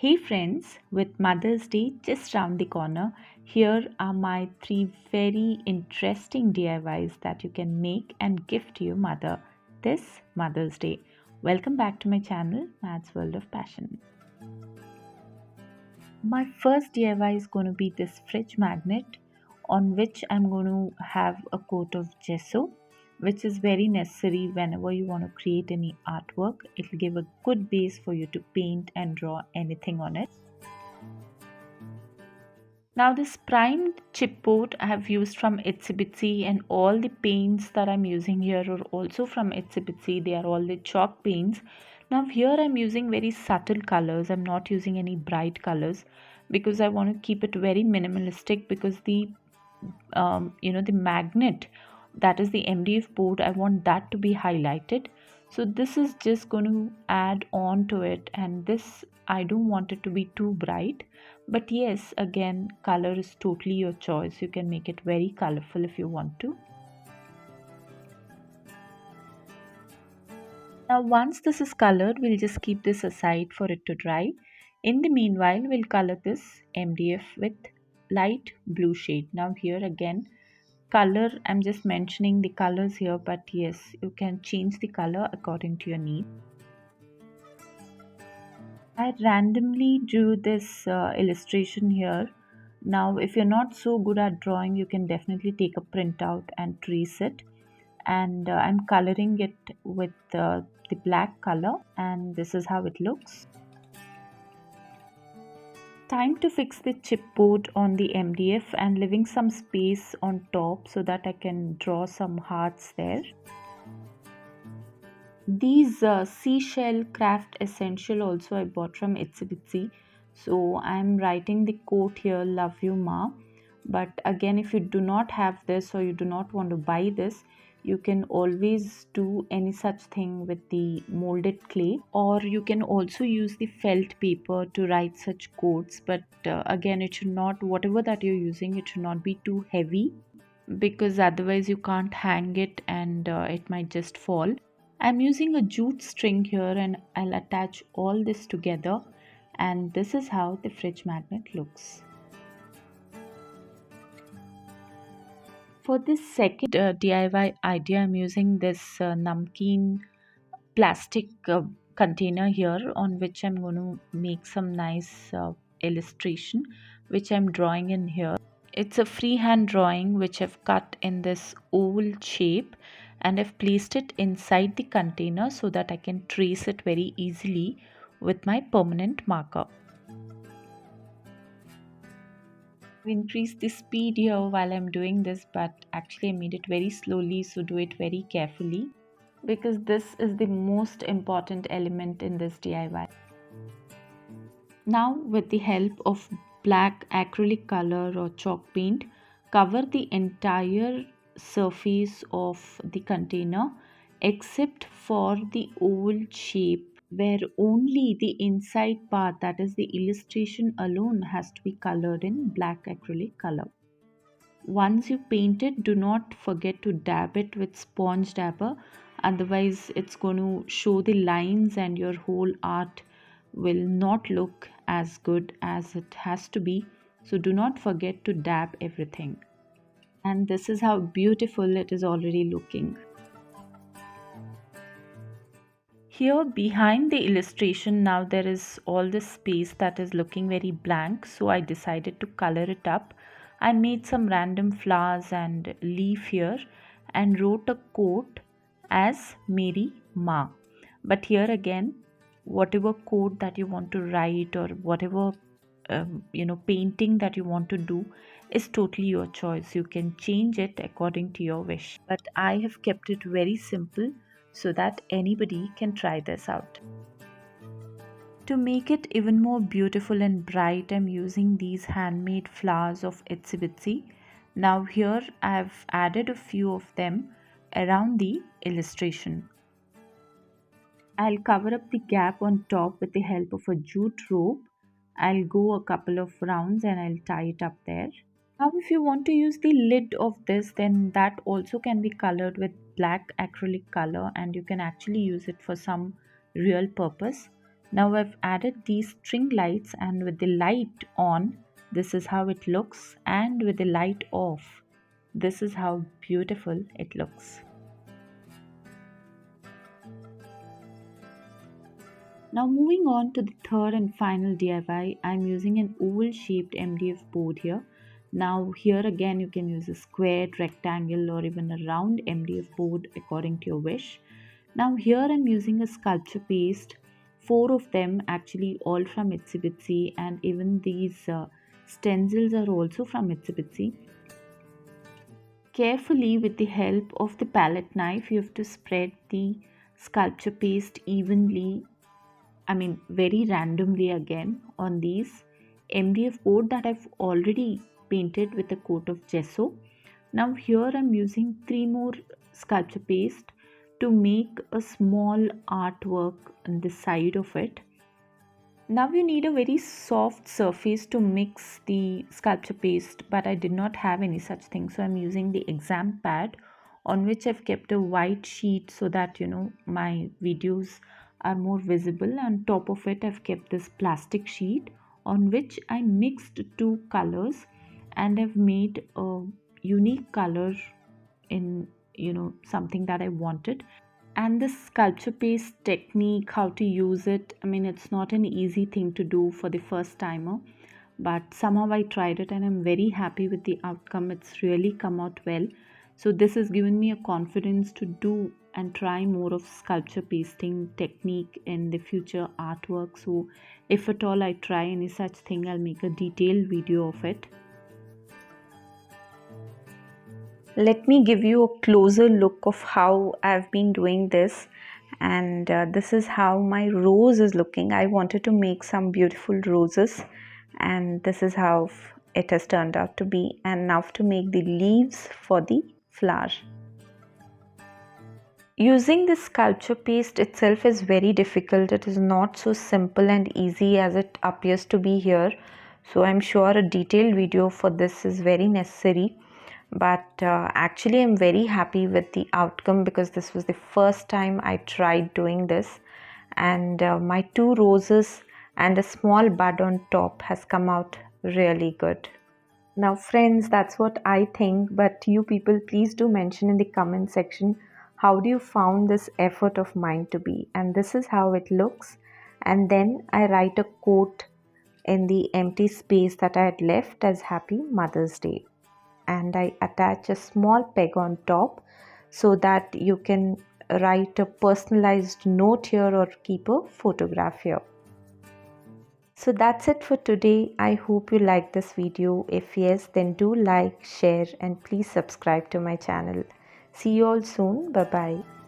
Hey friends, with Mother's Day just round the corner, here are my three very interesting DIYs that you can make and gift to your mother this Mother's Day. Welcome back to my channel, Mads World of Passion. My first DIY is going to be this fridge magnet on which I'm going to have a coat of gesso, which is very necessary whenever you want to create any artwork. It will give a good base for you to paint and draw anything on it. Now this primed chipboard I have used from Itsy Bitsy, and all the paints that I'm using here are also from Itsy Bitsy. They are all the chalk paints. Now here I'm using very subtle colors. I'm not using any bright colors because I want to keep it very minimalistic, because the magnet, that is the MDF board, I want that to be highlighted. So this is just going to add on to it, and this I don't want it to be too bright. But yes, again, color is totally your choice. You can make it very colorful if you want to. Now once this is colored, we'll just keep this aside for it to dry. In the meanwhile, we'll color this MDF with light blue shade. Now here again, color, I'm just mentioning the colors here, but yes, you can change the color according to your need. I randomly drew this illustration here. Now if you're not so good at drawing, you can definitely take a printout and trace it. And I'm coloring it with the black color, and this is how it looks. Time to fix the chipboard on the MDF and leaving some space on top so that I can draw some hearts there. These seashell craft essential also I bought from Itsy Bitsy. So I'm writing the quote here, love you ma. But again, if you do not have this or you do not want to buy this, you can always do any such thing with the molded clay, or you can also use the felt paper to write such quotes. But again, it should not, whatever that you're using, it should not be too heavy, because otherwise you can't hang it and it might just fall. I'm using a jute string here, and I'll attach all this together, and this is how the fridge magnet looks. For this second DIY idea, I'm using this namkeen plastic container here, on which I'm going to make some nice illustration which I'm drawing in here. It's a freehand drawing which I've cut in this oval shape, and I've placed it inside the container so that I can trace it very easily with my permanent marker. I've increased the speed here while I'm doing this, but actually I made it very slowly, so do it very carefully, because this is the most important element in this DIY. Now with the help of black acrylic color or chalk paint, cover the entire surface of the container except for the oval shape, where only the inside part, that is the illustration alone, has to be colored in black acrylic color. Once you paint it, do not forget to dab it with sponge dabber, otherwise it's going to show the lines and your whole art will not look as good as it has to be. So do not forget to dab everything. And this is how beautiful it is already looking. Here behind the illustration, now there is all this space that is looking very blank, so I decided to color it up. I made some random flowers and leaf here and wrote a quote as Meri Ma. But here again, whatever quote that you want to write, or whatever painting that you want to do, is totally your choice. You can change it according to your wish, but I have kept it very simple so that anybody can try this out. To make it even more beautiful and bright, I'm using these handmade flowers of Itsy Bitsy. Now here I've added a few of them around the illustration. I'll cover up the gap on top with the help of a jute rope. I'll go a couple of rounds and I'll tie it up there. Now if you want to use the lid of this, then that also can be colored with black acrylic color, and you can actually use it for some real purpose. Now I've added these string lights, and with the light on, this is how it looks, and with the light off, this is how beautiful it looks. Now moving on to the third and final DIY, I'm using an oval shaped MDF board here. Now here again you can use a square, rectangle or even a round MDF board according to your wish. Now here I'm using a sculpture paste, four of them actually, all from Itsy Bitsy, and even these stencils are also from Itsy Bitsy. Carefully, with the help of the palette knife, you have to spread the sculpture paste evenly, very randomly again, on these MDF board that I've already painted with a coat of gesso. Now here I'm using three more sculpture paste to make a small artwork on the side of it. Now you need a very soft surface to mix the sculpture paste, but I did not have any such thing, so I'm using the exam pad on which I've kept a white sheet so that my videos are more visible. On top of it I've kept this plastic sheet on which I mixed two colors, and I've made a unique color in something that I wanted. And this sculpture paste technique, how to use it, it's not an easy thing to do for the first timer, but somehow I tried it and I'm very happy with the outcome. It's really come out well. So this has given me a confidence to do and try more of sculpture pasting technique in the future artwork. So if at all I try any such thing, I'll make a detailed video of it. Let me give you a closer look of how I've been doing this, and this is how my rose is looking. I wanted to make some beautiful roses, and this is how it has turned out to be. And now to make the leaves for the flower. Using this sculpture paste itself is very difficult. It is not so simple and easy as it appears to be here. So I'm sure a detailed video for this is very necessary. But actually I'm very happy with the outcome because this was the first time I tried doing this, and my two roses and a small bud on top has come out really good. Now friends, that's what I think, but you people please do mention in the comment section how do you found this effort of mine to be. And this is how it looks, and then I write a quote in the empty space that I had left as Happy Mother's Day, and I attach a small peg on top so that you can write a personalized note here or keep a photograph here. So that's it for today. I hope you liked this video. If yes, then do like, share and please subscribe to my channel. See you all soon. Bye bye.